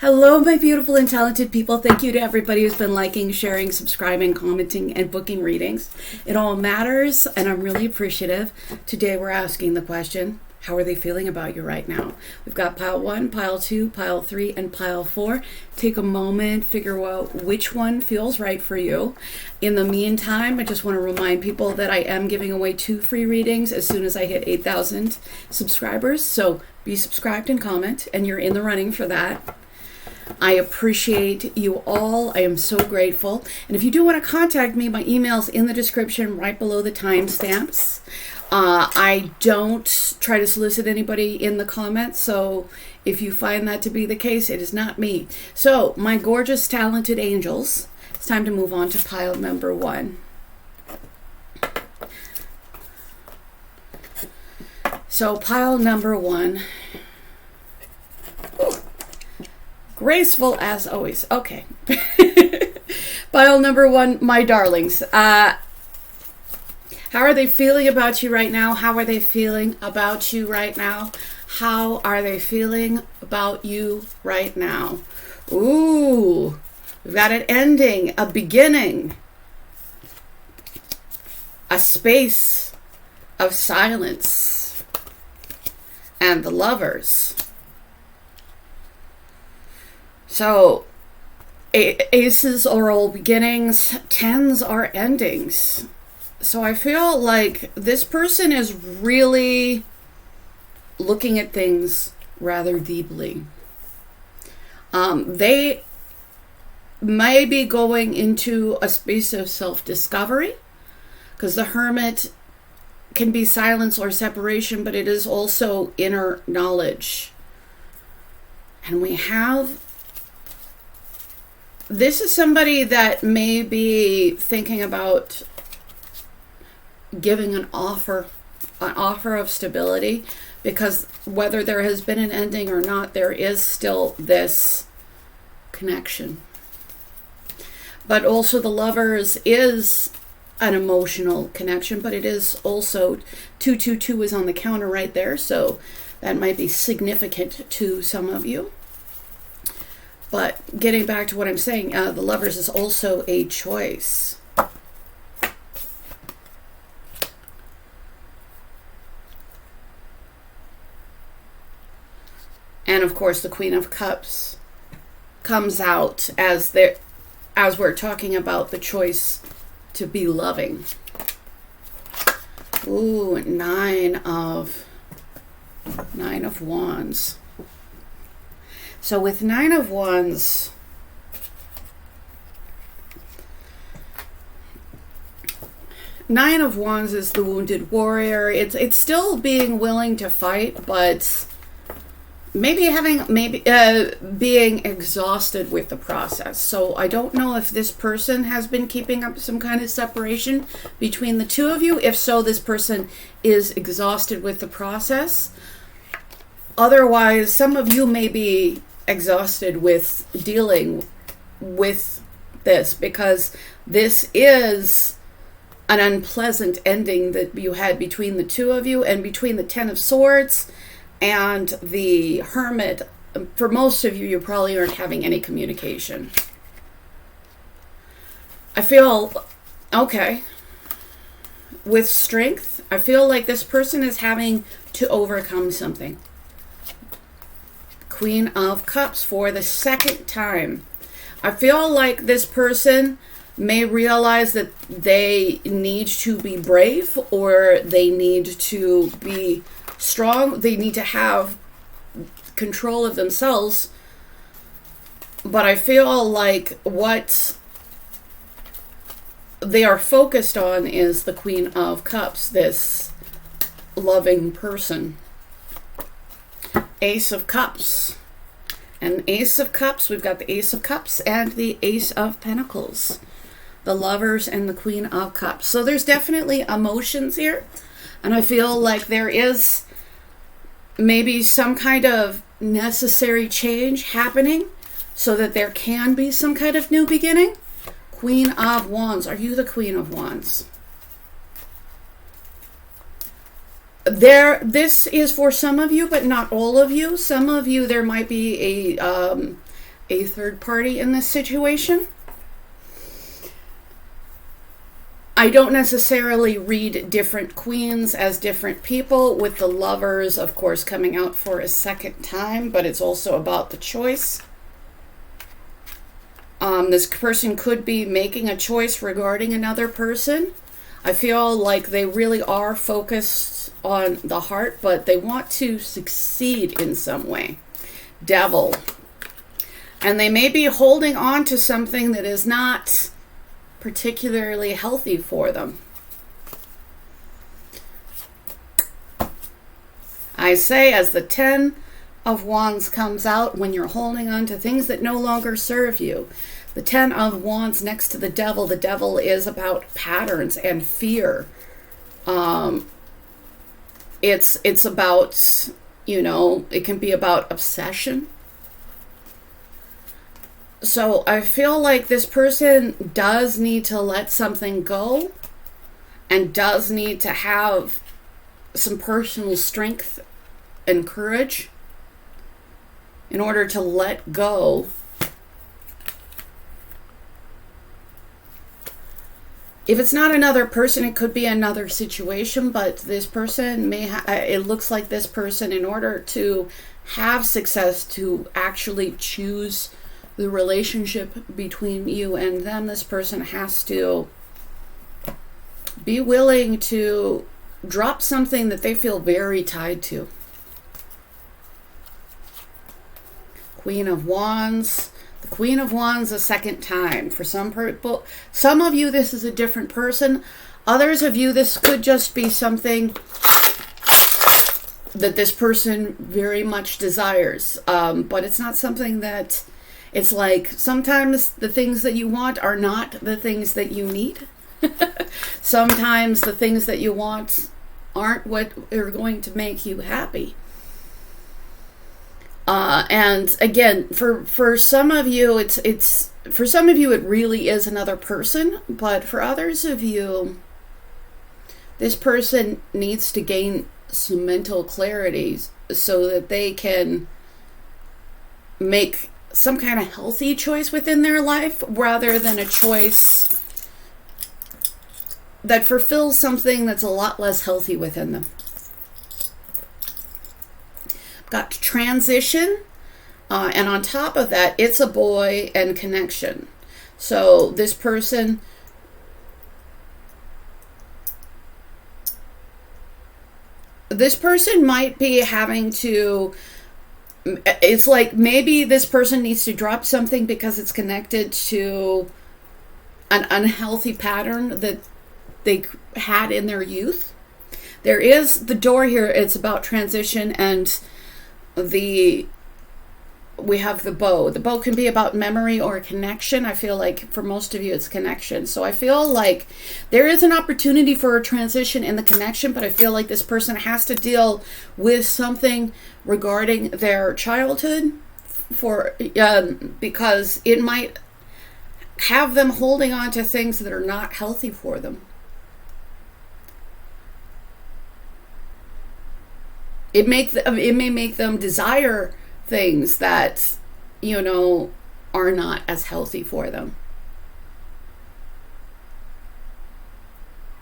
Hello, my beautiful and talented people. Thank you to everybody who's been liking, sharing, subscribing, commenting, and booking readings. It all matters, and I'm really appreciative. Today we're asking the question, how are they feeling about you right now? We've got pile 1, pile 2, pile 3, and pile 4. Take a moment, figure out which one feels right for you. In the meantime, I just want to remind people that I am giving away 2 free readings as soon as I hit 8,000 subscribers. So be subscribed and comment, and you're in the running for that. I appreciate you all. I am so grateful. And if you do want to contact me, my email's in the description right below the timestamps. I don't try to solicit anybody in the comments, so if you find that to be the case, it is not me. So, my gorgeous, talented angels, it's time to move on to pile number 1. So, pile number 1. Graceful as always. Okay. Pile number 1, my darlings. How are they feeling about you right now? How are they feeling about you right now? How are they feeling about you right now? Ooh, we've got an ending, a beginning, a space of silence, and the Lovers. So, aces are all beginnings, 10s are endings. So I feel like this person is really looking at things rather deeply. They may be going into a space of self-discovery, because the Hermit can be silence or separation, but it is also inner knowledge. And we have... This is somebody that may be thinking about giving an offer of stability, because whether there has been an ending or not, there is still this connection. But also the Lovers is an emotional connection, but it is also 222 is on the counter right there, so that might be significant to some of you. But getting back to what I'm saying, the Lovers is also a choice. And of course, the Queen of Cups comes out as we're talking about the choice to be loving. Ooh, 9 of Wands. So with 9 of Wands, Nine of Wands is the wounded warrior. It's still being willing to fight, but maybe being exhausted with the process. So I don't know if this person has been keeping up some kind of separation between the two of you. If so, this person is exhausted with the process. Otherwise, some of you may be exhausted with dealing with this, because this is an unpleasant ending that you had between the two of you, and between the 10 of Swords and the Hermit. For most of you, you probably aren't having any communication. I feel, okay, with Strength, I feel like this person is having to overcome something. Queen of Cups for the second time. I feel like this person may realize that they need to be brave, or they need to be strong. They need to have control of themselves. But I feel like what they are focused on is the Queen of Cups, this loving person. Ace of Cups. And Ace of Cups, we've got the Ace of Cups and the Ace of Pentacles. The Lovers and the Queen of Cups. So there's definitely emotions here. And I feel like there is maybe some kind of necessary change happening so that there can be some kind of new beginning. Queen of Wands. Are you the Queen of Wands? This is for some of you, but not all of you. Some of you, there might be a third party in this situation. I don't necessarily read different queens as different people, with the Lovers, of course, coming out for a second time, but it's also about the choice. This person could be making a choice regarding another person. I feel like they really are focused on the heart, but they want to succeed in some way. Devil. And they may be holding on to something that is not particularly healthy for them. I say, as the 10 of Wands comes out, when you're holding on to things that no longer serve you. The 10 of Wands next to the Devil is about patterns and fear. It's about, it can be about obsession. So I feel like this person does need to let something go and does need to have some personal strength and courage in order to let go. If it's not another person, it could be another situation, but this person it looks like this person, in order to have success, to actually choose the relationship between you and them, this person has to be willing to drop something that they feel very tied to. Queen of Wands. The Queen of Wands a second time. For some people, some of you, this is a different person. Others of you, this could just be something that this person very much desires. But it's not something that, it's like sometimes the things that you want are not the things that you need. Sometimes the things that you want aren't what are going to make you happy. And again, for some of you, for some of you, it really is another person, but for others of you, this person needs to gain some mental clarity so that they can make some kind of healthy choice within their life, rather than a choice that fulfills something that's a lot less healthy within them. Got transition, and on top of that, it's a boy and connection. So this person might be having to, it's like maybe this person needs to drop something because it's connected to an unhealthy pattern that they had in their youth. There is the door here. It's about transition, and we have the bow. The bow can be about memory or connection. I feel like for most of you it's connection. So I feel like there is an opportunity for a transition in the connection, but I feel like this person has to deal with something regarding their childhood because it might have them holding on to things that are not healthy for them. It may make them desire things that, are not as healthy for them.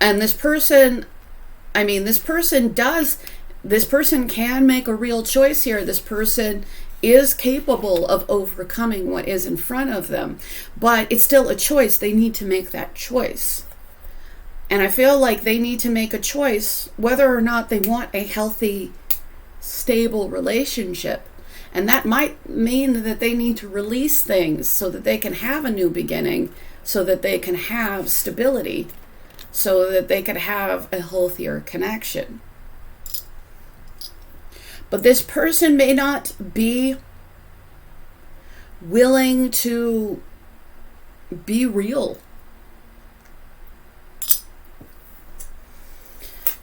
And this person can make a real choice here. This person is capable of overcoming what is in front of them, but it's still a choice. They need to make that choice. And I feel like they need to make a choice whether or not they want a healthy, stable relationship. And that might mean that they need to release things so that they can have a new beginning, so that they can have stability, so that they can have a healthier connection. But this person may not be willing to be real.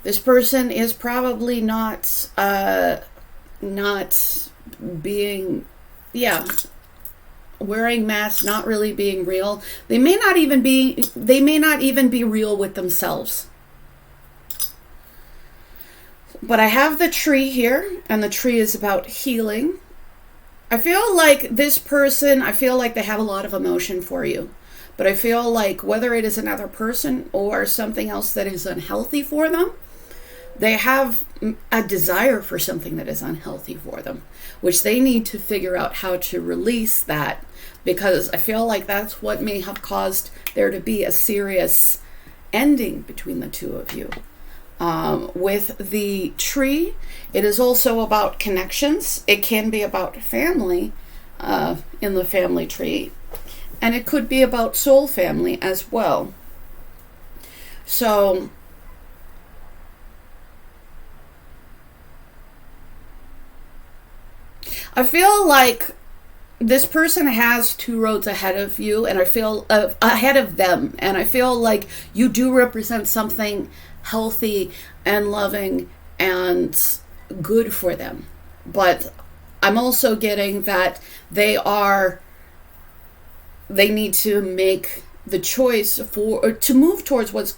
This person is probably not being, wearing masks, not really being real. They may not even be real with themselves. But I have the tree here, and the tree is about healing. I feel like this person, I feel like they have a lot of emotion for you. But I feel like whether it is another person or something else that is unhealthy for them, they have a desire for something that is unhealthy for them, which they need to figure out how to release that, because I feel like that's what may have caused there to be a serious ending between the two of you. With the tree, it is also about connections. It can be about family in the family tree, and it could be about soul family as well. So I feel like this person has two roads ahead of you, and I feel ahead of them, and I feel like you do represent something healthy and loving and good for them. But I'm also getting that they need to make the choice to move towards what's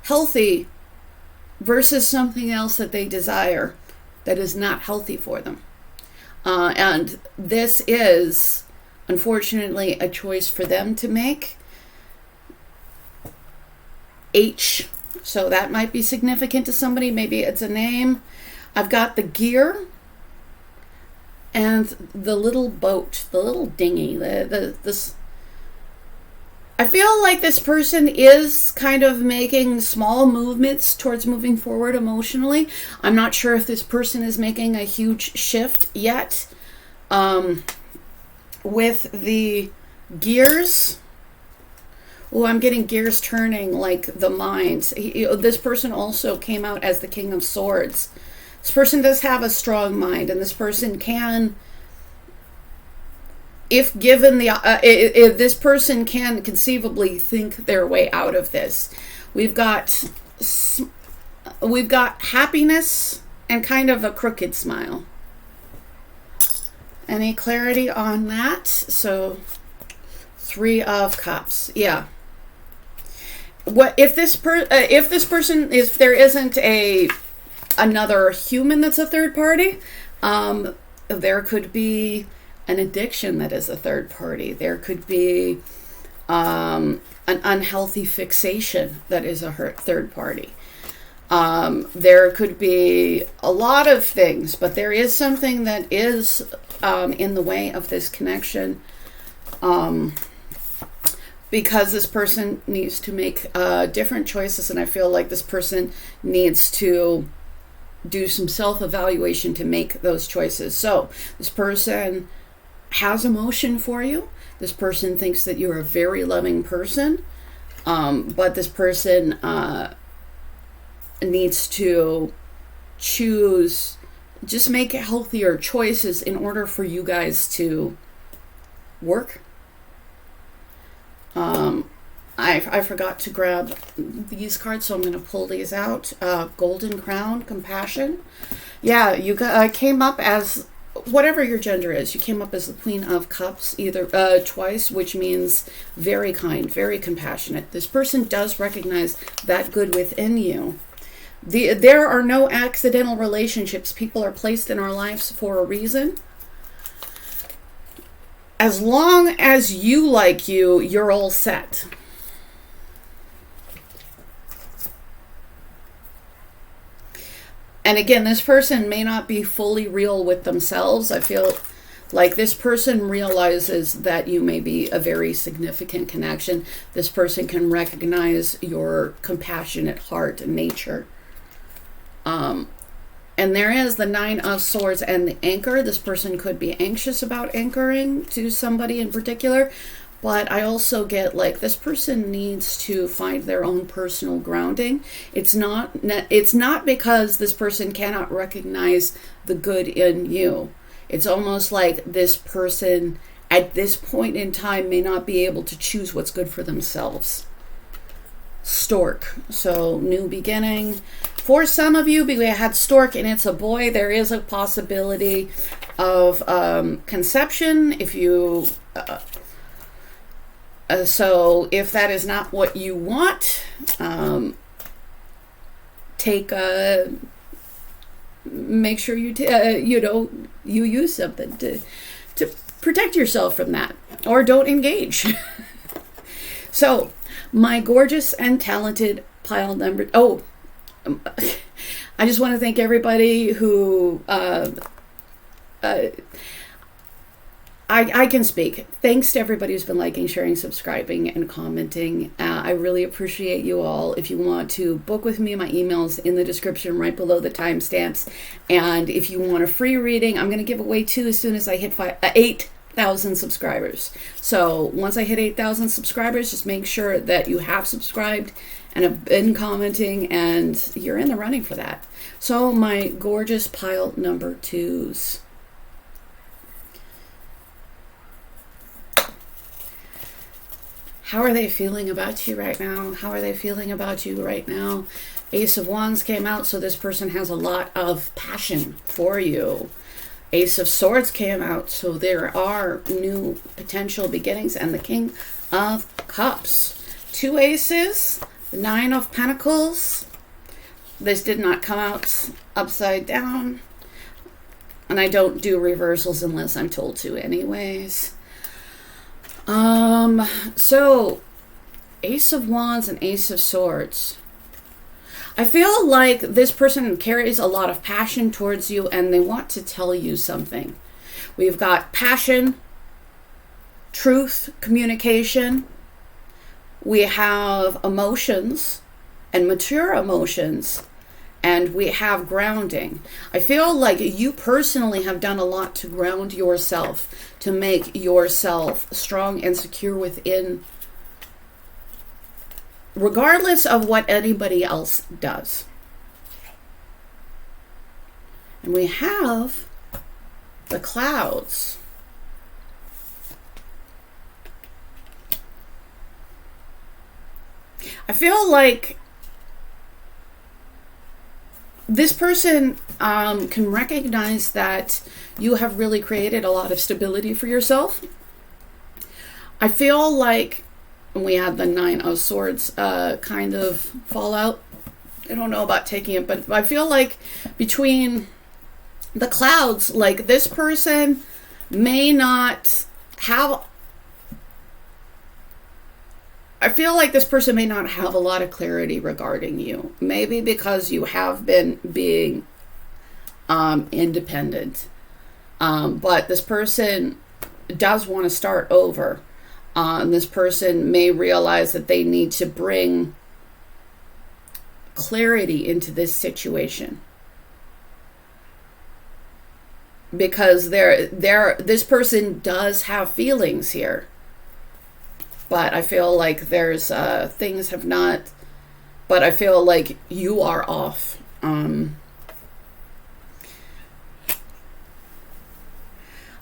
healthy versus something else that they desire that is not healthy for them. And this is, unfortunately, a choice for them to make. H. So that might be significant to somebody. Maybe it's a name. I've got the gear and the little boat, the little dinghy. This. I feel like this person is kind of making small movements towards moving forward emotionally. I'm not sure if this person is making a huge shift yet. With the gears, I'm getting gears turning, like the minds. This person also came out as the King of Swords. This person does have a strong mind, and this person can, if given the, if this person can conceivably think their way out of this. We've got happiness and kind of a crooked smile. Any clarity on that? So, 3 of Cups. Yeah. What if this person, if there isn't another human that's a third party, there could be an addiction that is a third party. There could be an unhealthy fixation that is a third party. There could be a lot of things, but there is something that is in the way of this connection, because this person needs to make different choices, and I feel like this person needs to do some self-evaluation to make those choices. So this person has emotion for you. This person thinks that you're a very loving person, but this person needs to choose, just make healthier choices in order for you guys to work. I forgot to grab these cards, so I'm going to pull these out. Golden Crown, Compassion. Yeah, you came up as, whatever your gender is, you came up as the Queen of Cups either twice, which means very kind, very compassionate. This person does recognize that good within you. There are no accidental relationships. People are placed in our lives for a reason. As long as you like you, you're all set. And again, this person may not be fully real with themselves. I feel like this person realizes that you may be a very significant connection. This person can recognize your compassionate heart and nature. And there is the 9 of Swords and the Anchor. This person could be anxious about anchoring to somebody in particular, but I also get like this person needs to find their own personal grounding. It's not because this person cannot recognize the good in you. It's almost like this person at this point in time may not be able to choose what's good for themselves. Stork. So new beginning. For some of you, we had Stork and it's a boy. There is a possibility of conception if you... so if that is not what you want, make sure you use something to protect yourself from that, or don't engage. So, my gorgeous and talented pile number. Oh, I just want to thank everybody who. I can speak. Thanks to everybody who's been liking, sharing, subscribing, and commenting. I really appreciate you all. If you want to book with me, my email's in the description right below the timestamps. And if you want a free reading, I'm going to give away 2 as soon as I hit 8,000 subscribers. So once I hit 8,000 subscribers, just make sure that you have subscribed and have been commenting, and you're in the running for that. So my gorgeous pile number 2s. How are they feeling about you right now? How are they feeling about you right now? Ace of Wands came out, so this person has a lot of passion for you. Ace of Swords came out, so there are new potential beginnings. And the King of Cups. 2 aces, the 9 of Pentacles. This did not come out upside down. And I don't do reversals unless I'm told to anyways. So Ace of Wands and Ace of Swords. I feel like this person carries a lot of passion towards you, and they want to tell you something. We've got passion, truth, communication. We have emotions and mature emotions, and we have grounding. I feel like you personally have done a lot to ground yourself, to make yourself strong and secure within, regardless of what anybody else does. And we have the clouds. I feel like this person can recognize that you have really created a lot of stability for yourself. I feel like we had the 9 of Swords kind of fallout. I don't know about taking it, but I feel like between the clouds, like this person may not have... I feel like this person may not have a lot of clarity regarding you. Maybe because you have been being independent. But this person does want to start over. And this person may realize that they need to bring clarity into this situation. Because this person does have feelings here. But I feel like there's things have not, but I feel like you are off. I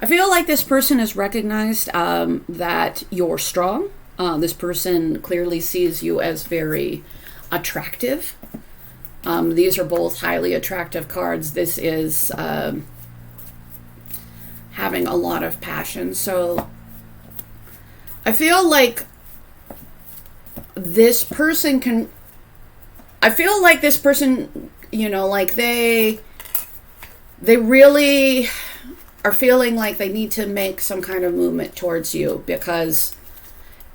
feel like this person has recognized that you're strong. This person clearly sees you as very attractive. These are both highly attractive cards. This is having a lot of passion. So I feel like this person can, you know, like they really are feeling like they need to make some kind of movement towards you, because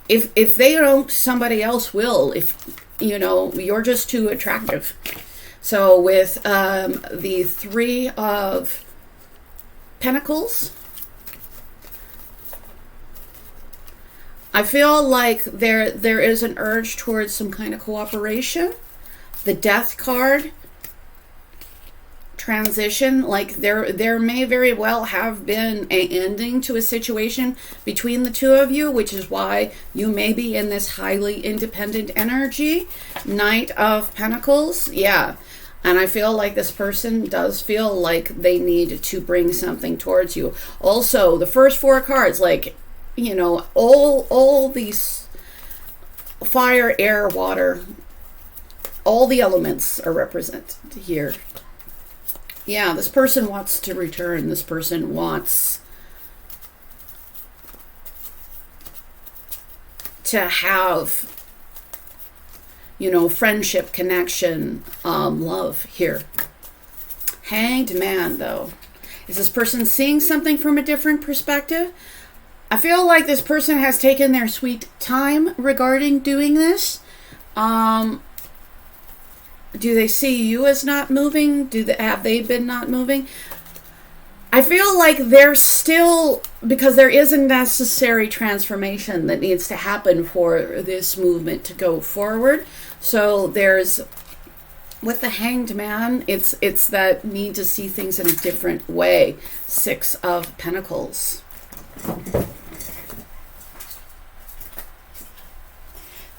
if they don't, somebody else will, if, you know, you're just too attractive. So with the 3 of Pentacles, I feel like there is an urge towards some kind of cooperation. The Death card, transition, like there may very well have been an ending to a situation between the two of you, which is why you may be in this highly independent energy. Knight of Pentacles, yeah. And I feel like this person does feel like they need to bring something towards you. Also, the first 4 cards, like, you know, all these fire, air, water, all the elements are represented here. Yeah, this person wants to return. This person wants to have, you know, friendship, connection, love here. Hanged Man, though. Is this person seeing something from a different perspective? I feel like this person has taken their sweet time regarding doing this. Do they see you as not moving? Have they been not moving? I feel like they're still, because there is a necessary transformation that needs to happen for this movement to go forward. So there's, with the Hanged Man, it's that need to see things in a different way. 6 of Pentacles.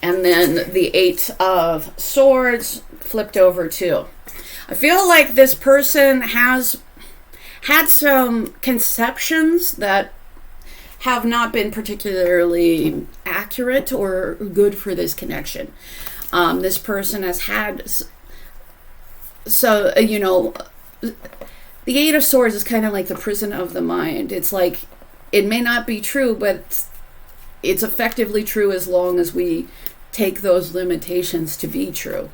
And then the 8 of Swords flipped over too. I feel like this person has had some conceptions that have not been particularly accurate or good for this connection. This person has had, so, you know, the 8 of Swords is kind of like the prison of the mind. It's like, it may not be true, but it's effectively true as long as we take those limitations to be true.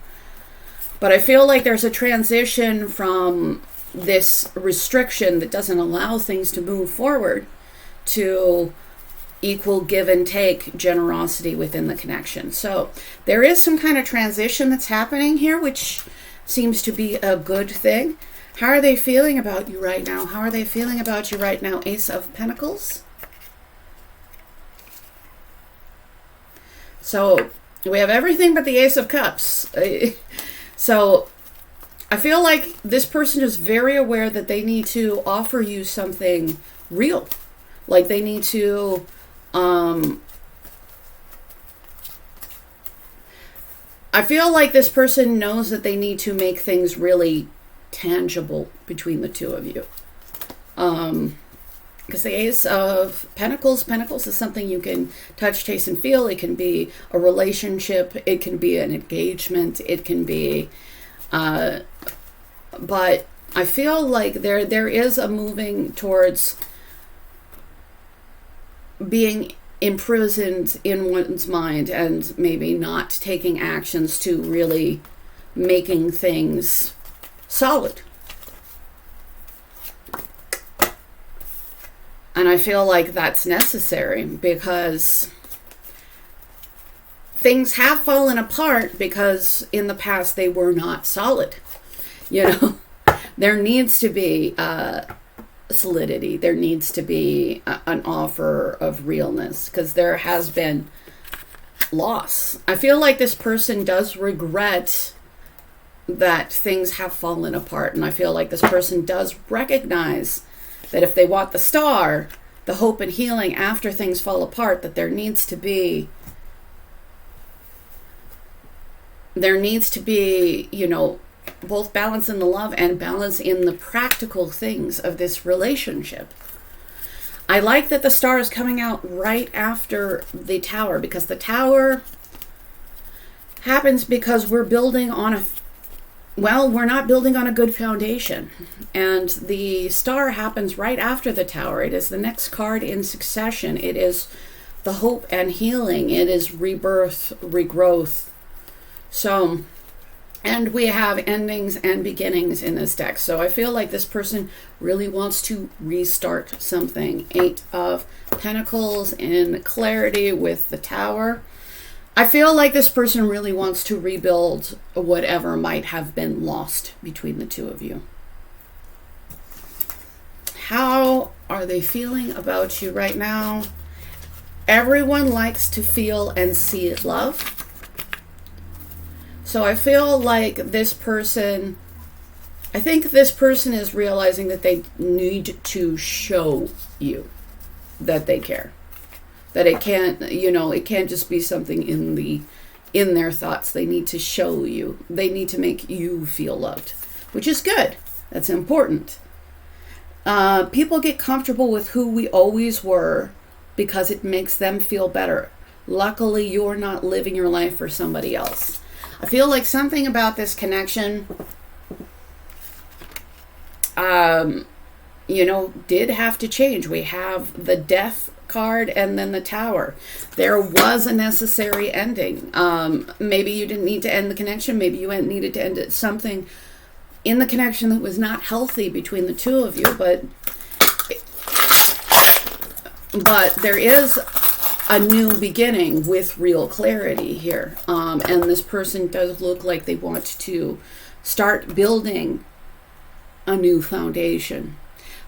But I feel like there's a transition from this restriction that doesn't allow things to move forward to equal give and take generosity within the connection. So there is some kind of transition that's happening here, which seems to be a good thing. How are they feeling about you right now? How are they feeling about you right now? Ace of Pentacles. So we have everything but the Ace of Cups. So I feel like this person is very aware that they need to offer you something real. Like they need to, I feel like this person knows that they need to make things really tangible between the two of you. Because the Ace of Pentacles is something you can touch, taste, and feel. It can be a relationship. It can be an engagement. It can be, but I feel like there is a moving towards being imprisoned in one's mind and maybe not taking actions to really making things solid. And I feel like that's necessary because things have fallen apart because in the past they were not solid. You know, there needs to be solidity. There needs to be an offer of realness because there has been loss. I feel like this person does regret that things have fallen apart. And I feel like this person does recognize that if they want the star, the hope and healing after things fall apart, that there needs to be, you know, both balance in the love and balance in the practical things of this relationship. I like that the star is coming out right after the Tower, because the Tower happens because we're building on we're not building on a good foundation. And the star happens right after the Tower. It is the next card in succession. It is the hope and healing. It is rebirth, regrowth. So, and we have endings and beginnings in this deck. So I feel like this person really wants to restart something. 8 of Pentacles in clarity with the Tower. I feel like this person really wants to rebuild whatever might have been lost between the two of you. How are they feeling about you right now? Everyone likes to feel and see love. So I feel like this person, I think this person is realizing that they need to show you that they care. That it can't, you know, it can't just be something in their thoughts. They need to show you. They need to make you feel loved, which is good. That's important. People get comfortable with who we always were because it makes them feel better. Luckily, you're not living your life for somebody else. I feel like something about this connection, you know, did have to change. We have the Death card and then the Tower. There was a necessary ending. Maybe you didn't need to end the connection. Maybe you needed to end it. Something in the connection that was not healthy between the two of you, but there is a new beginning with real clarity here. And this person does look like they want to start building a new foundation.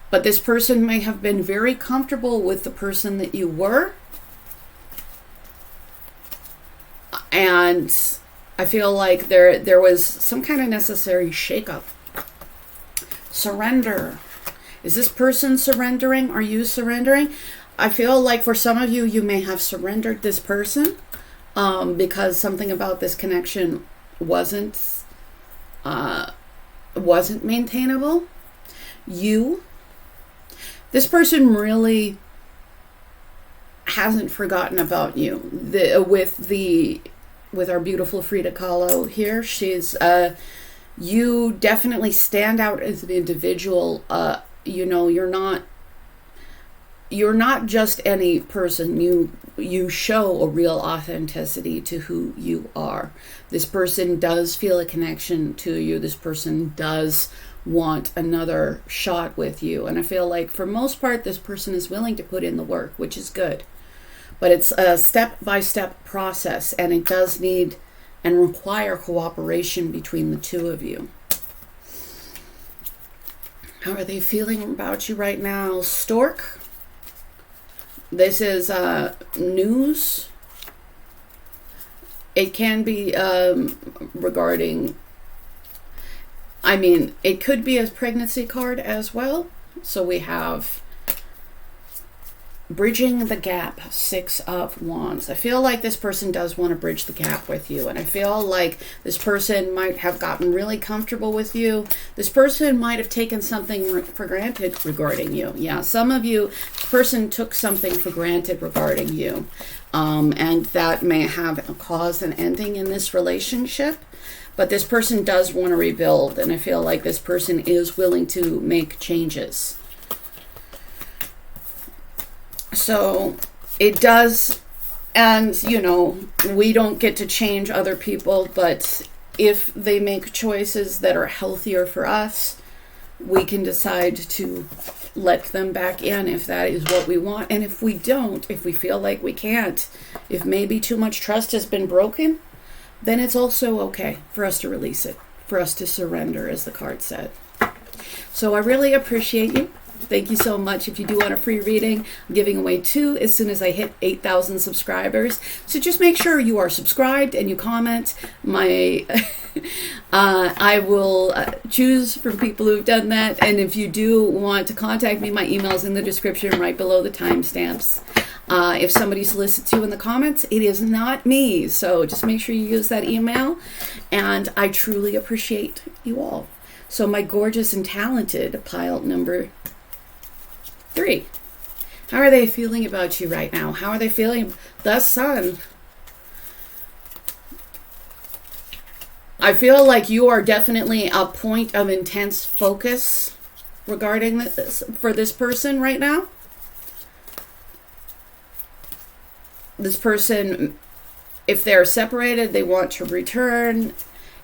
But this person may have been very comfortable with the person that you were. And I feel like there was some kind of necessary shakeup. Surrender. Is this person surrendering? Are you surrendering? I feel like for some of you, you may have surrendered this person because something about this connection wasn't maintainable. This person really hasn't forgotten about you. With our beautiful Frida Kahlo here, she's you definitely stand out as an individual. You're not just any person. You show a real authenticity to who you are. This person does feel a connection to you. This person does want another shot with you. And I feel like for most part, this person is willing to put in the work, which is good. But it's a step-by-step process, and it does need and require cooperation between the two of you. How are they feeling about you right now? Stork. This is news. It can be regarding, it could be a pregnancy card as well. So we have bridging the gap, 6 of Wands. I feel like this person does want to bridge the gap with you. And I feel like this person might have gotten really comfortable with you. This person might have taken something for granted regarding you. Yeah, some of you, this person took something for granted regarding you. And that may have caused an ending in this relationship. But this person does want to rebuild. And I feel like this person is willing to make changes. So it does, and we don't get to change other people, but if they make choices that are healthier for us, we can decide to let them back in if that is what we want. And if we don't, if we feel like we can't, if maybe too much trust has been broken, then it's also okay for us to release it, for us to surrender, as the card said. So I really appreciate you. Thank you so much. If you do want a free reading, I'm giving away 2 as soon as I hit 8,000 subscribers. So just make sure you are subscribed and you comment. I will choose from people who've done that. And if you do want to contact me, my email is in the description right below the timestamps. If somebody solicits you in the comments, it is not me. So just make sure you use that email. And I truly appreciate you all. So my gorgeous and talented pile number 3. How are they feeling about you right now? How are they feeling? The Sun. I feel like you are definitely a point of intense focus regarding this for this person right now. This person, if they're separated, they want to return.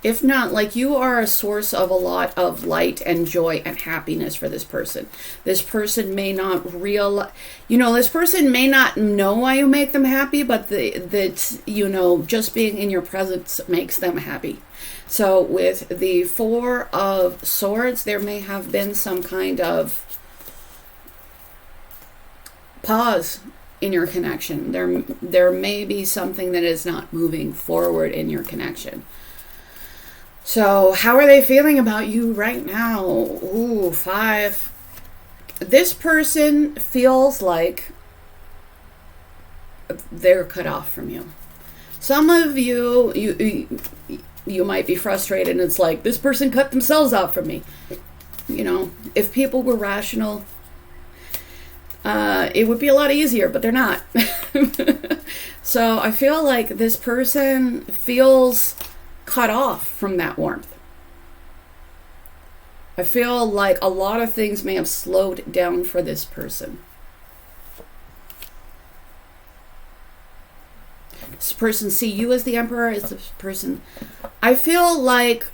If not, like, you are a source of a lot of light and joy and happiness for this person. This person may not this person may not know why you make them happy, but just being in your presence makes them happy. So with the 4 of Swords, there may have been some kind of pause in your connection. There may be something that is not moving forward in your connection. So how are they feeling about you right now? Ooh, 5. This person feels like they're cut off from you. Some of you might be frustrated, and it's like, this person cut themselves off from me. If people were rational, it would be a lot easier, but they're not. So I feel like this person feels cut off from that warmth. I feel like a lot of things may have slowed down for this person. Does this person see you as the Emperor? Is this person... I feel like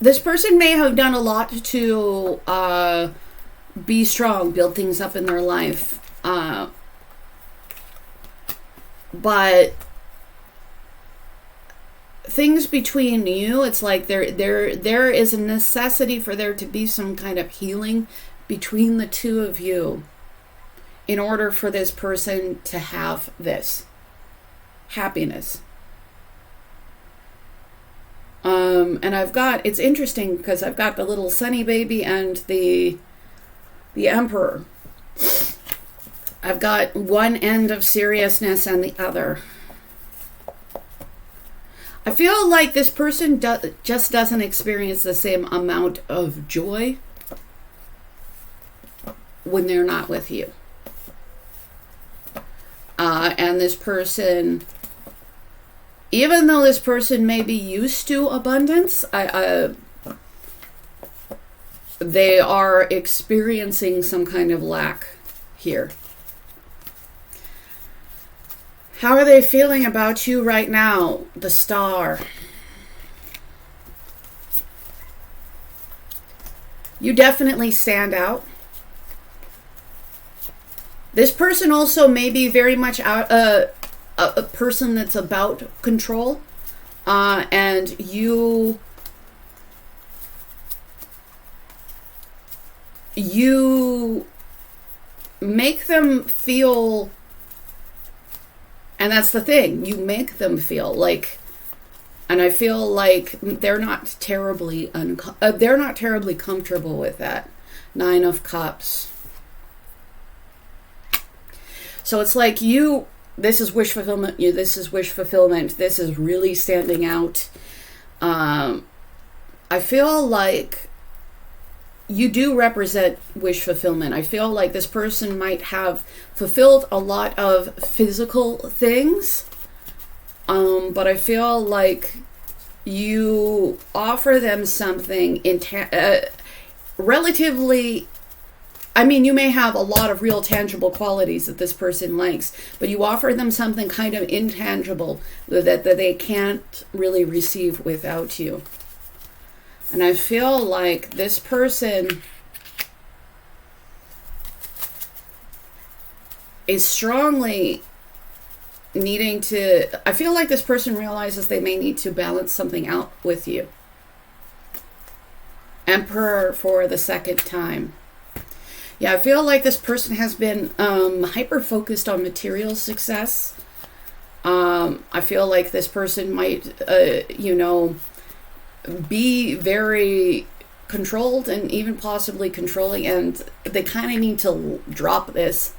this person may have done a lot to be strong, build things up in their life. But things between you, it's like there is a necessity for there to be some kind of healing between the two of you in order for this person to have this happiness. And it's interesting because I've got the little sunny baby and the emperor. I've got one end of seriousness and the other. I feel like this person just doesn't experience the same amount of joy when they're not with you. And this person, even though this person may be used to abundance, they are experiencing some kind of lack here. How are they feeling about you right now? The Star. You definitely stand out. This person also may be very much a person that's about control, and you make them feel, and that's the thing, you make them feel like, and I feel like they're not terribly comfortable with that. 9 of Cups. So it's like this is wish fulfillment, this is wish fulfillment, this is really standing out. I feel like you do represent wish fulfillment. I feel like this person might have fulfilled a lot of physical things, but I feel like you offer them something relatively, I mean, you may have a lot of real tangible qualities that this person likes, but you offer them something kind of intangible that they can't really receive without you. And I feel like this person is strongly needing to, I feel like this person realizes they may need to balance something out with you. Emperor for the second time. Yeah, I feel like this person has been hyper-focused on material success. I feel like this person might, be very controlled and even possibly controlling, and they kind of need to drop this.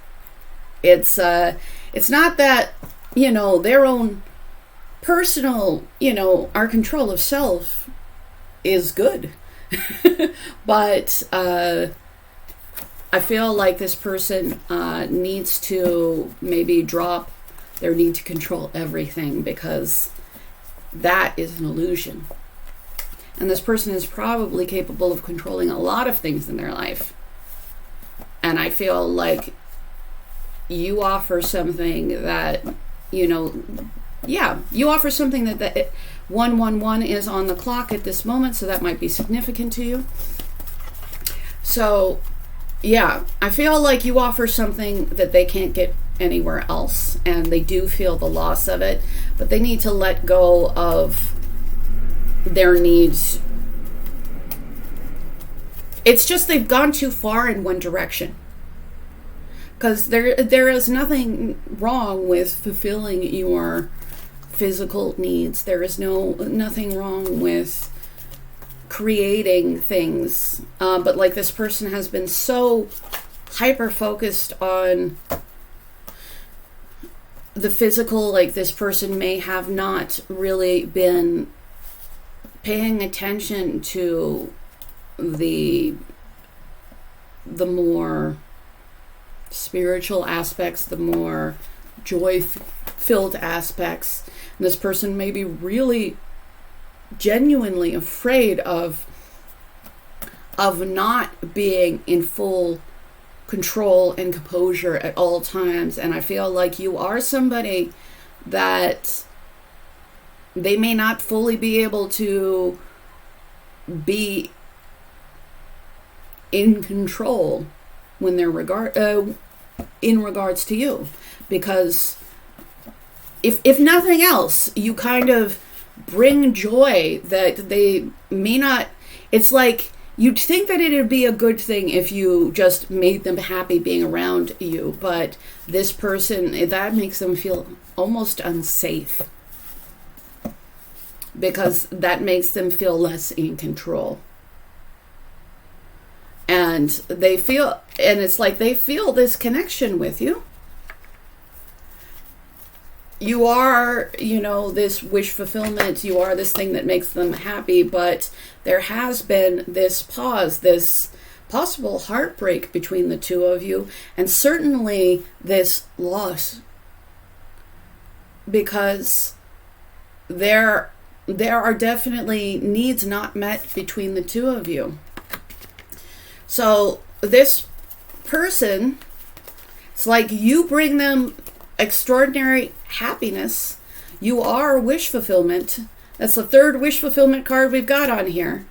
It's not that, their own personal, our control of self is good. But I feel like this person needs to maybe drop their need to control everything, because that is an illusion. And this person is probably capable of controlling a lot of things in their life. And I feel like you offer something that, you offer something that 111 is on the clock at this moment, so that might be significant to you. So, yeah, I feel like you offer something that they can't get anywhere else, and they do feel the loss of it, but they need to let go of their needs. It's just they've gone too far in one direction. Because there is nothing wrong with fulfilling your physical needs. There is nothing wrong with creating things. But like this person has been so hyper-focused on the physical, like this person may have not really been paying attention to the more spiritual aspects, the more joy-filled aspects. And this person may be really genuinely afraid of not being in full control and composure at all times. And I feel like you are somebody that they may not fully be able to be in control when they're in regards to you, because if nothing else, you kind of bring joy that they may not. It's like you'd think that it would be a good thing if you just made them happy being around you, but this person, that makes them feel almost unsafe, because that makes them feel less in control. And they feel, and it's like they feel this connection with you. You are, this wish fulfillment. You are this thing that makes them happy, but there has been this pause, this possible heartbreak between the two of you, and certainly this loss, because there are definitely needs not met between the two of you. So this person, it's like you bring them extraordinary happiness. You are wish fulfillment. That's the third wish fulfillment card we've got on here.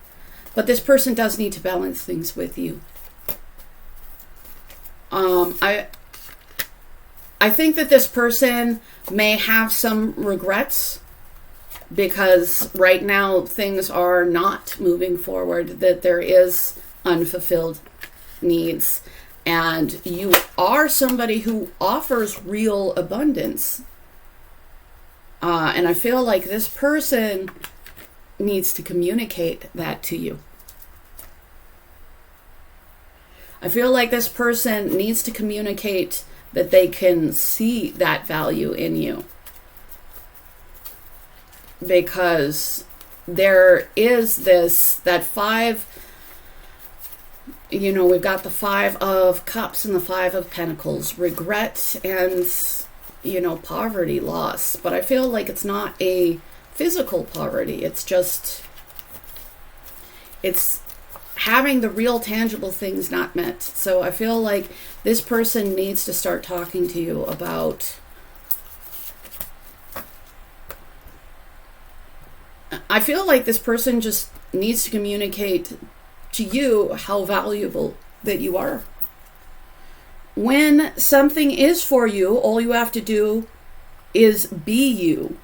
But this person does need to balance things with you. I think that this person may have some regrets, because right now things are not moving forward, that there is unfulfilled needs, and you are somebody who offers real abundance, and I feel like this person needs to communicate that to you. I feel like this person needs to communicate that they can see that value in you, because there is that five. We've got the 5 of Cups and the 5 of Pentacles, regret and, poverty, loss. But I feel like it's not a physical poverty. It's having the real tangible things not met. So I feel like this person needs to start talking to you about, I feel like this person just needs to communicate to you how valuable that you are. When something is for you, all you have to do is be you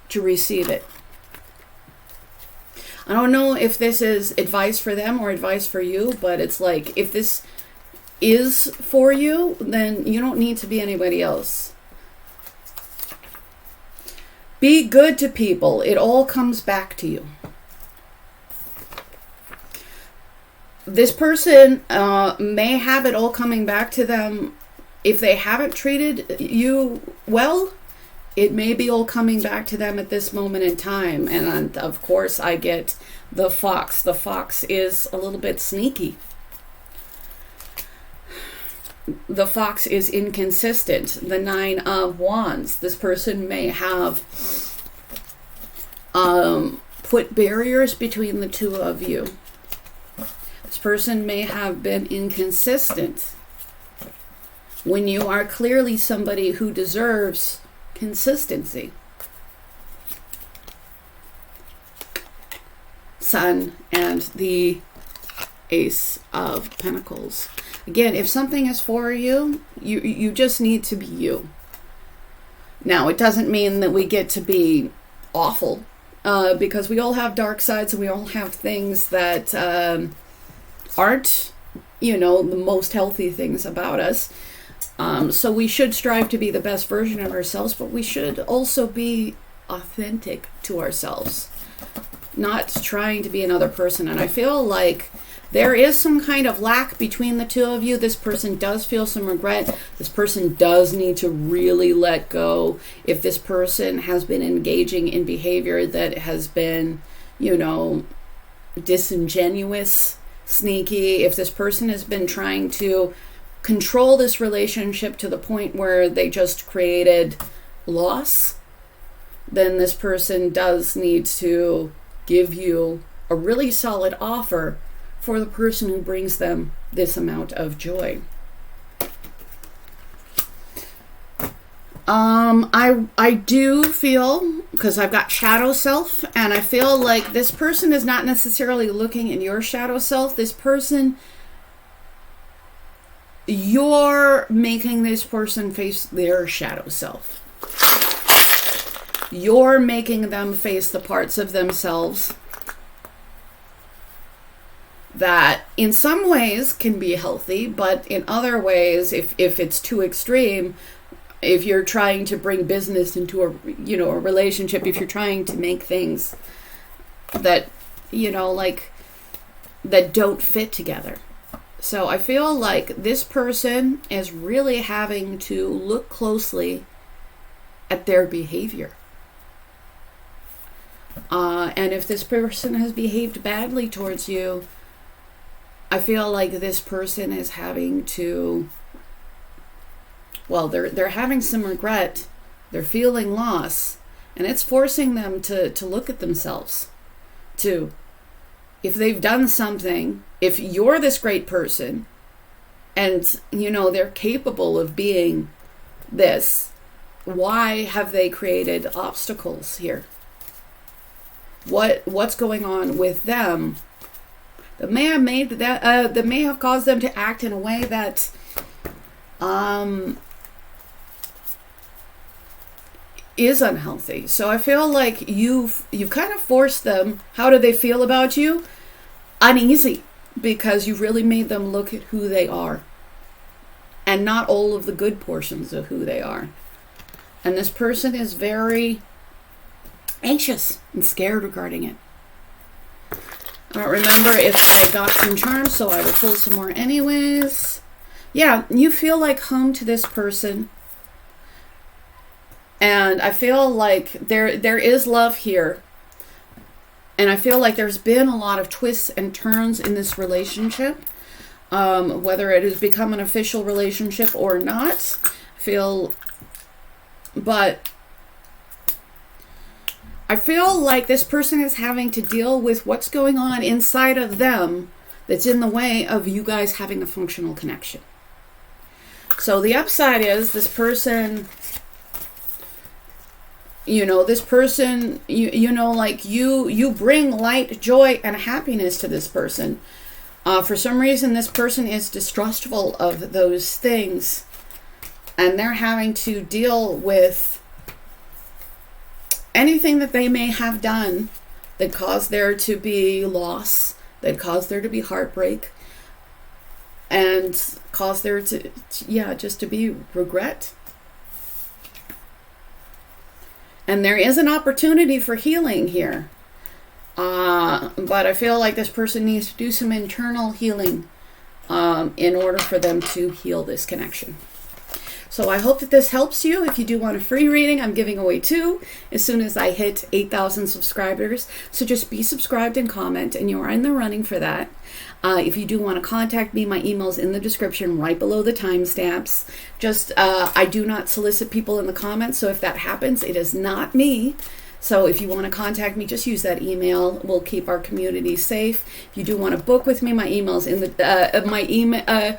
to receive it. I don't know if this is advice for them or advice for you, but it's like, if this is for you, then you don't need to be anybody else. Be good to people. It all comes back to you. This person may have it all coming back to them. If they haven't treated you well, it may be all coming back to them at this moment in time. And of course, I get the fox. The fox is a little bit sneaky. The fox is inconsistent. The 9 of Wands. This person may have put barriers between the two of you. This person may have been inconsistent when you are clearly somebody who deserves consistency. Sun and the Ace of Pentacles. Again, if something is for you, you just need to be you. Now, it doesn't mean that we get to be awful, because we all have dark sides and we all have things that aren't, the most healthy things about us. So we should strive to be the best version of ourselves, but we should also be authentic to ourselves, not trying to be another person. And I feel like there is some kind of lack between the two of you. This person does feel some regret. This person does need to really let go. If this person has been engaging in behavior that has been, disingenuous, sneaky, if this person has been trying to control this relationship to the point where they just created loss, then this person does need to give you a really solid offer for the person who brings them this amount of joy. I do feel, because I've got shadow self, and I feel like this person is not necessarily looking in your shadow self. This person, you're making this person face their shadow self. You're making them face the parts of themselves that in some ways can be healthy, but in other ways, if it's too extreme, if you're trying to bring business into a relationship, if you're trying to make things that, like, that don't fit together. So I feel like this person is really having to look closely at their behavior. And if this person has behaved badly towards you, I feel like this person is having to, well, they're having some regret, they're feeling loss, and it's forcing them to look at themselves. To, if they've done something, if you're this great person, and, they're capable of being this, why have they created obstacles here? What's going on with them that may have made that may have caused them to act in a way that is unhealthy. So I feel like you've kind of forced them. How do they feel about you? Uneasy, because you've really made them look at who they are and not all of the good portions of who they are. And this person is very anxious and scared regarding it. I don't remember if I got some charms, so I will pull some more anyways. Yeah, you feel like home to this person. And I feel like there is love here. And I feel like there's been a lot of twists and turns in this relationship. Whether it has become an official relationship or not. But I feel like this person is having to deal with what's going on inside of them that's in the way of you guys having a functional connection. So the upside is this person, like you bring light, joy, and happiness to this person. For some reason, this person is distrustful of those things, and they're having to deal with anything that they may have done that caused there to be loss, that caused there to be heartbreak, and caused there to just to be regret. And there is an opportunity for healing here. But I feel like this person needs to do some internal healing in order for them to heal this connection. So I hope that this helps you. If you do want a free reading, I'm giving away 2 as soon as I hit 8,000 subscribers. So just be subscribed and comment, and you are in the running for that. If you do want to contact me, my email's in the description right below the timestamps. Just, I do not solicit people in the comments, so if that happens, it is not me. So if you want to contact me, just use that email. We'll keep our community safe. If you do want to book with me, my email's in the, my email,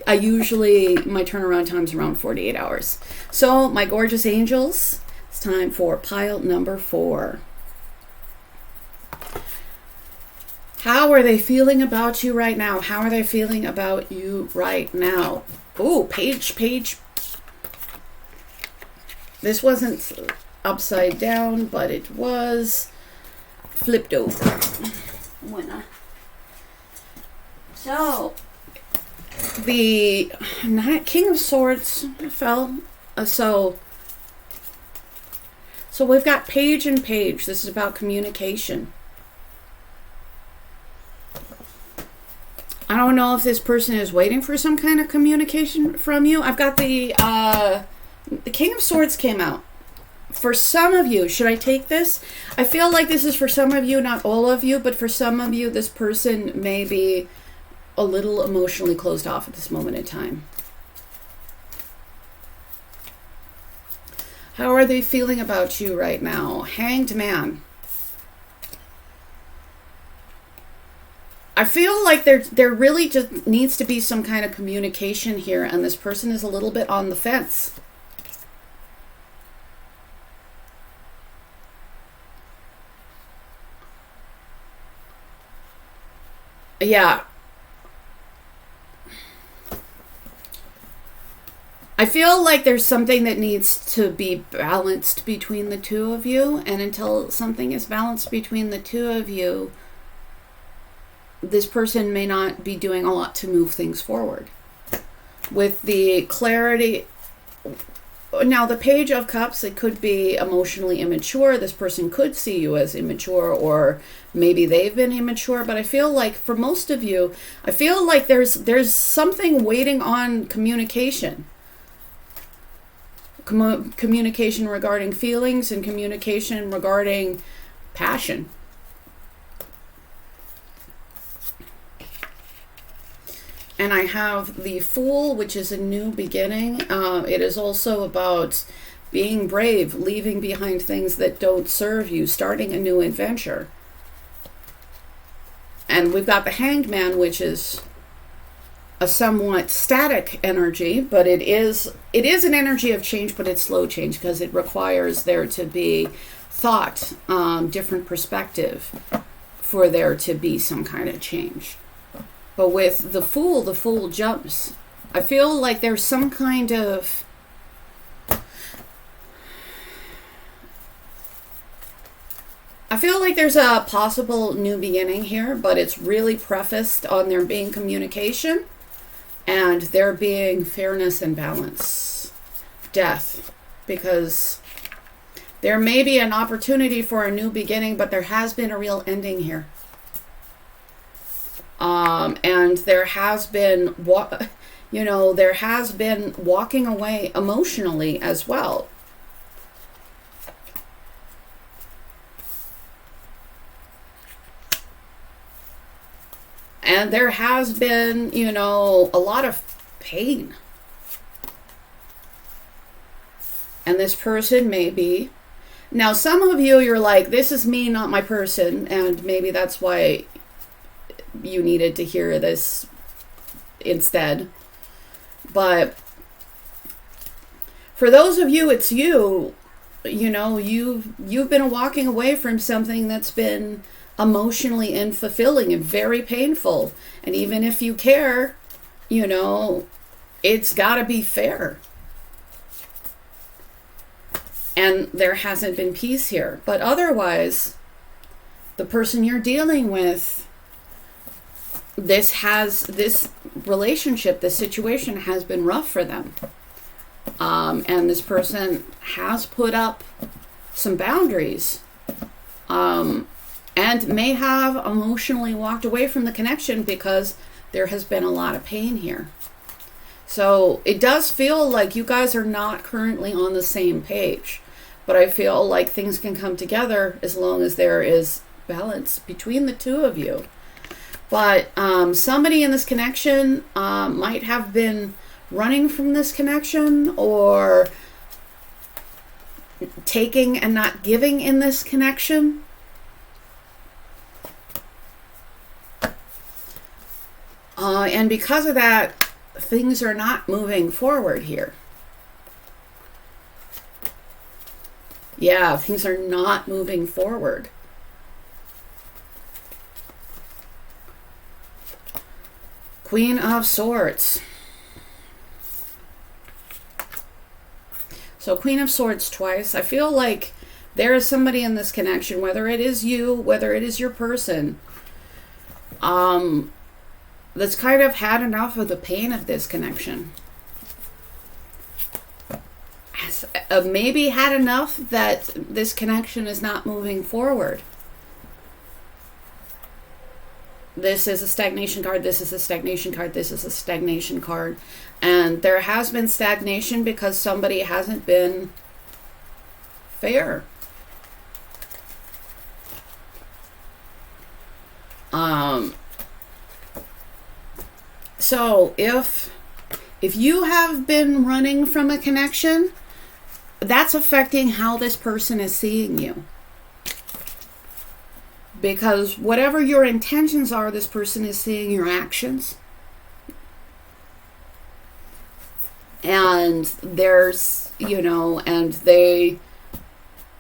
I usually, my turnaround time is around 48 hours. So, my gorgeous angels, it's time for pile number 4. How are they feeling about you right now? How are they feeling about you right now? Ooh, page. This wasn't upside down, but it was flipped over. So, the King of Swords fell. So we've got page and page. This is about communication. I don't know if this person is waiting for some kind of communication from you. I've got the King of Swords came out. For some of you, should I take this? I feel like this is for some of you, not all of you, but for some of you, this person may be a little emotionally closed off at this moment in time. How are they feeling about you right now? Hanged Man. I feel like there really just needs to be some kind of communication here, and this person is a little bit on the fence. Yeah. I feel like there's something that needs to be balanced between the two of you, and until something is balanced between the two of you, this person may not be doing a lot to move things forward. With the clarity, now the Page of Cups, it could be emotionally immature. This person could see you as immature, or maybe they've been immature, but I feel like for most of you, I feel like there's something waiting on communication. Communication regarding feelings and communication regarding passion. And I have the Fool, which is a new beginning. It is also about being brave, leaving behind things that don't serve you, starting a new adventure. And we've got the Hanged Man, which is a somewhat static energy, but it is an energy of change, but it's slow change because it requires there to be thought, different perspective for there to be some kind of change. But with the Fool jumps. I feel like there's some kind of I feel like there's a possible new beginning here, but it's really prefaced on there being communication and there being fairness and balance. Death. Because there may be an opportunity for a new beginning, but there has been a real ending here. And there has been, there has been walking away emotionally as well. And there has been, a lot of pain. And this person may be. Now, some of you, you're like, this is me, not my person. And maybe that's why you needed to hear this instead. But for those of you, it's you. You've been walking away from something that's been emotionally unfulfilling and very painful. And even if you care, it's got to be fair. And there hasn't been peace here. But otherwise, the person you're dealing with, this relationship, this situation has been rough for them. And this person has put up some boundaries. And may have emotionally walked away from the connection because there has been a lot of pain here. So it does feel like you guys are not currently on the same page. But I feel like things can come together as long as there is balance between the two of you. But somebody in this connection might have been running from this connection or taking and not giving in this connection. And because of that, things are not moving forward here. Yeah, things are not moving forward. Queen of Swords. So Queen of Swords twice. I feel like there is somebody in this connection, whether it is you, whether it is your person, that's kind of had enough of the pain of this connection. Has, maybe had enough that this connection is not moving forward. This is a stagnation card, this is a stagnation card, this is a stagnation card. And there has been stagnation because somebody hasn't been fair. So if you have been running from a connection, that's affecting how this person is seeing you. Because whatever your intentions are, this person is seeing your actions. And there's, and they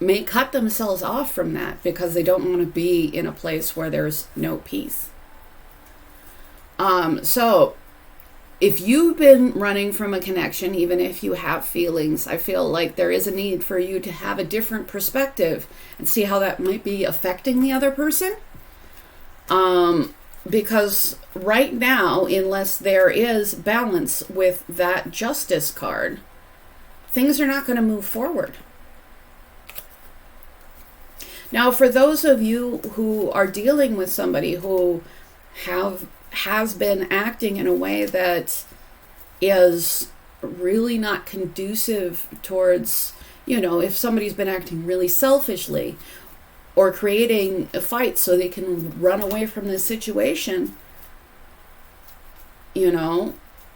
may cut themselves off from that because they don't want to be in a place where there's no peace. So if you've been running from a connection, even if you have feelings, I feel like there is a need for you to have a different perspective and see how that might be affecting the other person. Because right now, unless there is balance with that Justice card, things are not going to move forward. Now, for those of you who are dealing with somebody who has been acting in a way that is really not conducive towards, if somebody's been acting really selfishly or creating a fight so they can run away from this situation,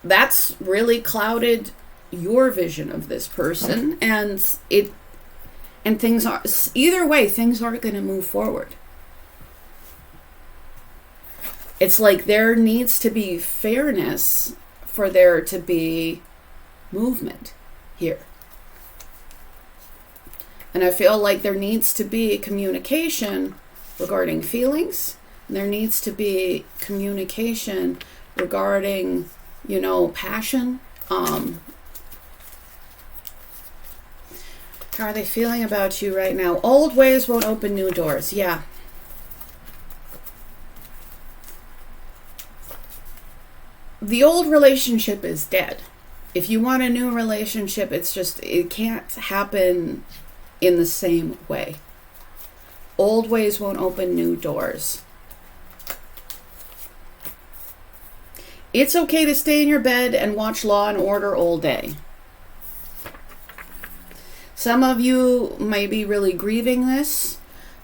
that's really clouded your vision of this person, and things are, either way, things aren't going to move forward. It's like there needs to be fairness for there to be movement here. And I feel like there needs to be communication regarding feelings. And there needs to be communication regarding, passion. How are they feeling about you right now? Old ways won't open new doors. Yeah. The old relationship is dead. If you want a new relationship, it can't happen in the same way. Old ways won't open new doors. It's okay to stay in your bed and watch Law and Order all day. Some of you may be really grieving this.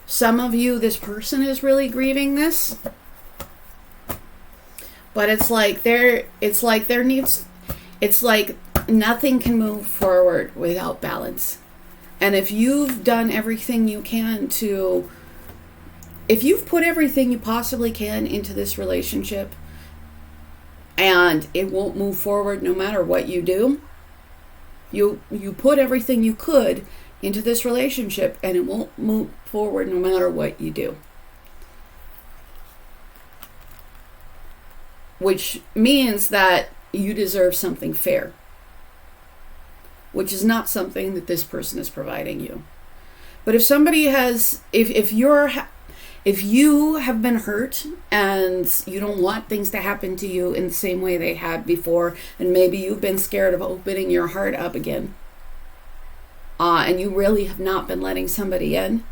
Some of you, this person is really grieving this. But it's like nothing can move forward without balance. And if you've done everything you can if you've put everything you possibly can into this relationship and it won't move forward no matter what you do, you put everything you could into this relationship and it won't move forward no matter what you do. Which means that you deserve something fair, which is not something that this person is providing you. But if somebody has, if you have been hurt and you don't want things to happen to you in the same way they had before, and maybe you've been scared of opening your heart up again, and you really have not been letting somebody in,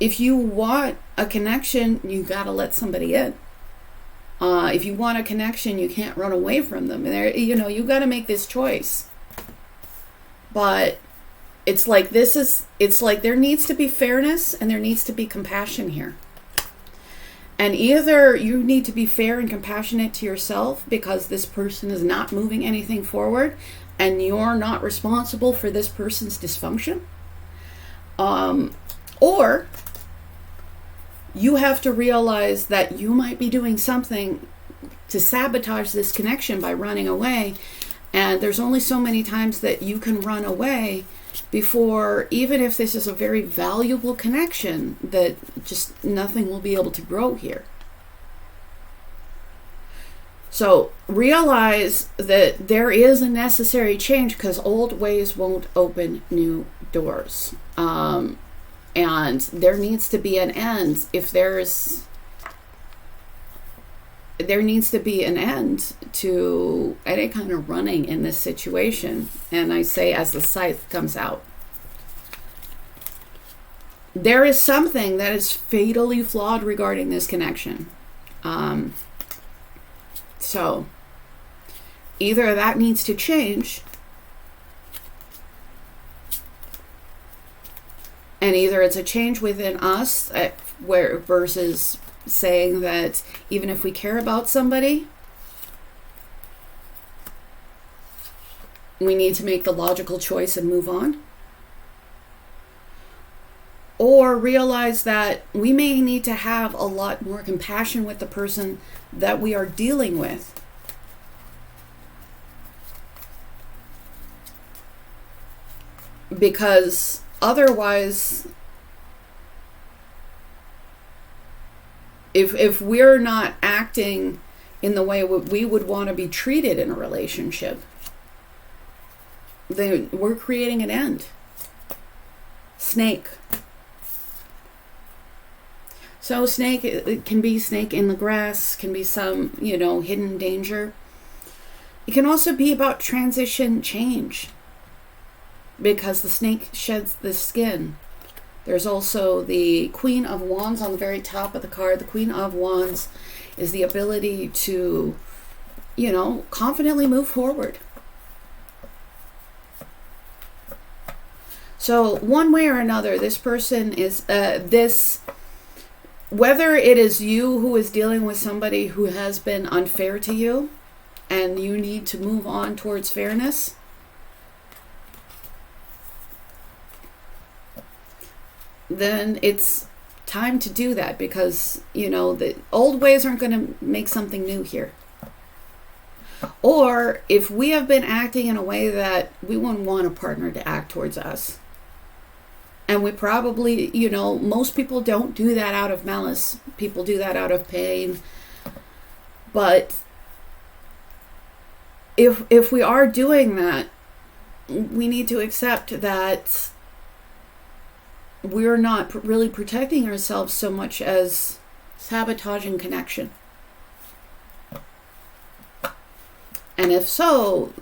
if you want a connection, you gotta let somebody in. If you want a connection, you can't run away from them. And you gotta make this choice. But it's like there needs to be fairness and there needs to be compassion here. And either you need to be fair and compassionate to yourself because this person is not moving anything forward and you're not responsible for this person's dysfunction. Or you have to realize that you might be doing something to sabotage this connection by running away. And there's only so many times that you can run away before, even if this is a very valuable connection, that just nothing will be able to grow here. So realize that there is a necessary change because old ways won't open new doors. And there needs to be an end. There needs to be an end to any kind of running in this situation. And I say as the scythe comes out. There is something that is fatally flawed regarding this connection. So either that needs to change, and either it's a change within us, where versus saying that even if we care about somebody, we need to make the logical choice and move on. Or realize that we may need to have a lot more compassion with the person that we are dealing with. Because otherwise, if we're not acting in the way we would want to be treated in a relationship, then we're creating an end. Snake. So snake, it can be snake in the grass, can be some, hidden danger. It can also be about transition change, because the snake sheds the skin. There's also the Queen of Wands on the very top of the card. The Queen of Wands is the ability to, confidently move forward. So one way or another, this person is, whether it is you who is dealing with somebody who has been unfair to you and you need to move on towards fairness, then it's time to do that, because, the old ways aren't going to make something new here. Or if we have been acting in a way that we wouldn't want a partner to act towards us, and we probably, most people don't do that out of malice. People do that out of pain. But if we are doing that, we need to accept that we're not really protecting ourselves so much as sabotaging connection. And if so,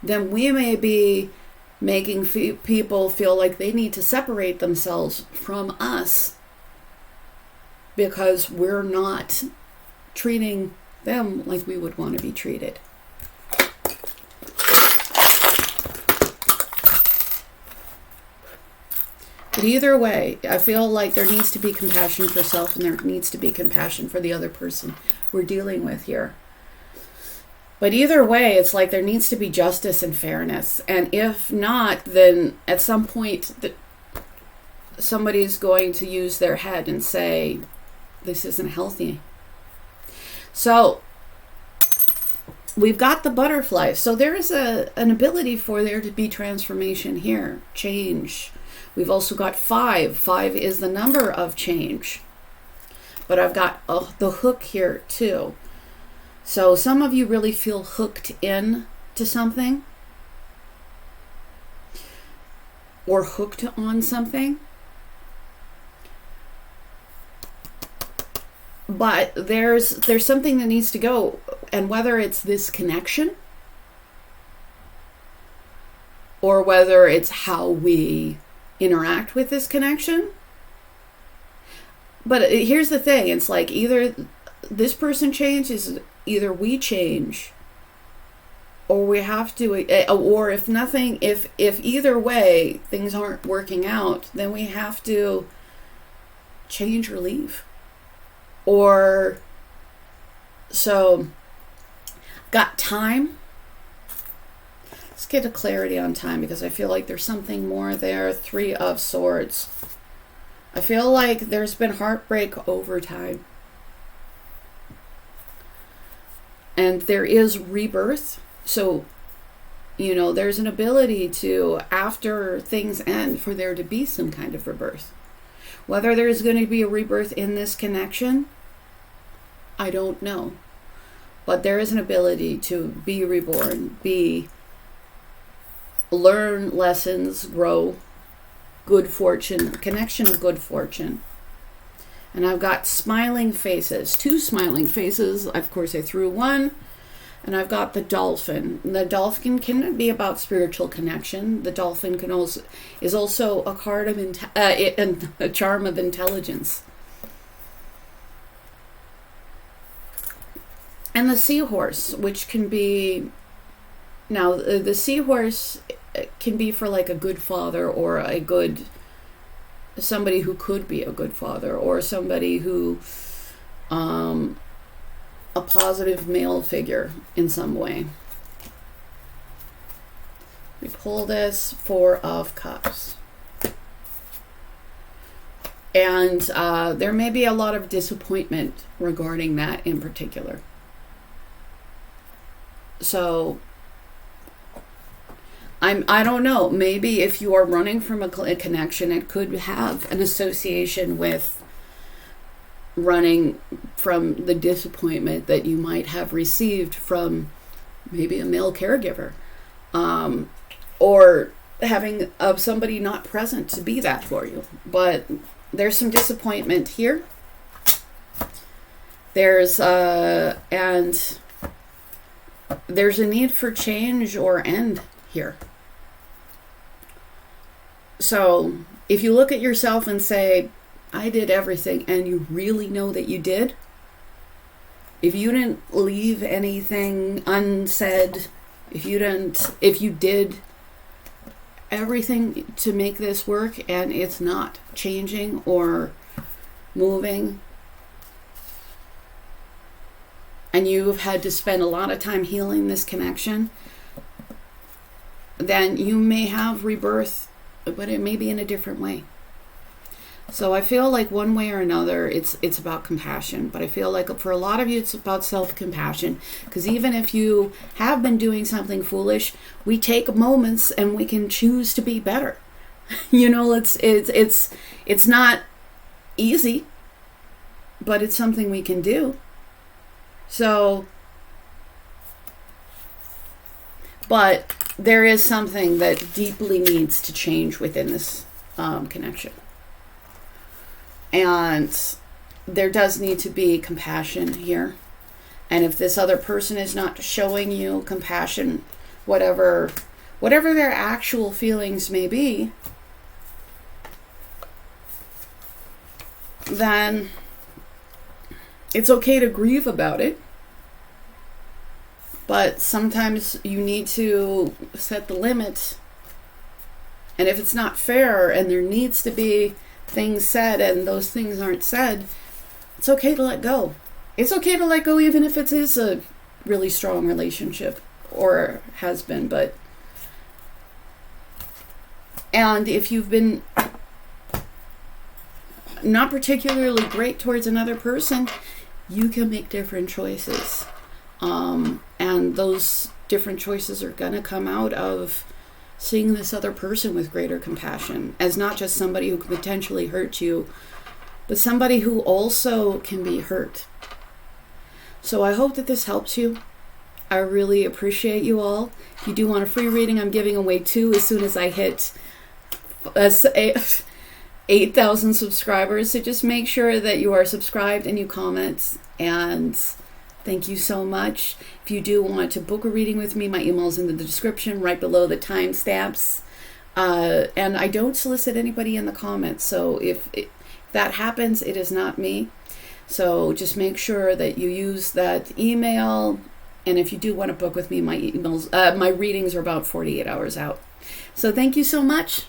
then we may be making people feel like they need to separate themselves from us because we're not treating them like we would want to be treated. But either way, I feel like there needs to be compassion for self, and there needs to be compassion for the other person we're dealing with here. But either way, it's like there needs to be justice and fairness. And if not, then at some point somebody's going to use their head and say, this isn't healthy. So we've got the butterfly. So there is an ability for there to be transformation here, change. We've also got 5. 5 is the number of change. But I've got the hook here too. So some of you really feel hooked in to something, or hooked on something. But there's something that needs to go, and whether it's this connection or whether it's how we interact with this connection. But here's the thing, it's like either this person changes, either we change, or we have to, or if nothing, if either way things aren't working out, then we have to change or leave. Or, so, got time. Let's get a clarity on time, because I feel like there's something more there. 3 of Swords. I feel like there's been heartbreak over time. And there is rebirth. So, there's an ability to, after things end, for there to be some kind of rebirth. Whether there's going to be a rebirth in this connection, I don't know. But there is an ability to be reborn, learn lessons, grow, good fortune, connection of good fortune. And I've got smiling faces, 2 smiling faces. Of course, I threw 1. And I've got the dolphin. The dolphin can be about spiritual connection. The dolphin is also a card of a charm of intelligence. And the seahorse, which can be, now the seahorse can be for like a good father, or somebody who could be a good father, or somebody who, a positive male figure in some way. We pull this 4 of Cups. And there may be a lot of disappointment regarding that in particular. So I don't know, maybe if you are running from a connection, it could have an association with running from the disappointment that you might have received from maybe a male caregiver, or having somebody not present to be that for you. But there's some disappointment here. There's a need for change or end here. So if you look at yourself and say, I did everything, and you really know that you did, if you didn't leave anything unsaid, if you did everything to make this work and it's not changing or moving, and you've had to spend a lot of time healing this connection, then you may have rebirth, but it may be in a different way. So I feel like one way or another, it's about compassion. But I feel like for a lot of you, it's about self-compassion. Because even if you have been doing something foolish, we take moments and we can choose to be better. It's not easy, but it's something we can do. So, but there is something that deeply needs to change within this connection. And there does need to be compassion here. And if this other person is not showing you compassion, whatever their actual feelings may be, then it's okay to grieve about it. But sometimes you need to set the limits. And if it's not fair and there needs to be things said and those things aren't said, it's okay to let go. It's okay to let go even if it is a really strong relationship or has been. And if you've been not particularly great towards another person, you can make different choices. And those different choices are going to come out of seeing this other person with greater compassion as not just somebody who could potentially hurt you, but somebody who also can be hurt. So I hope that this helps you. I really appreciate you all. If you do want a free reading, I'm giving away 2 as soon as I hit 8,000 subscribers. So just make sure that you are subscribed and you comment. And thank you so much. If you do want to book a reading with me, my email is in the description right below the timestamps. And I don't solicit anybody in the comments. So if that happens, it is not me. So just make sure that you use that email. And if you do want to book with me, my readings are about 48 hours out. So thank you so much.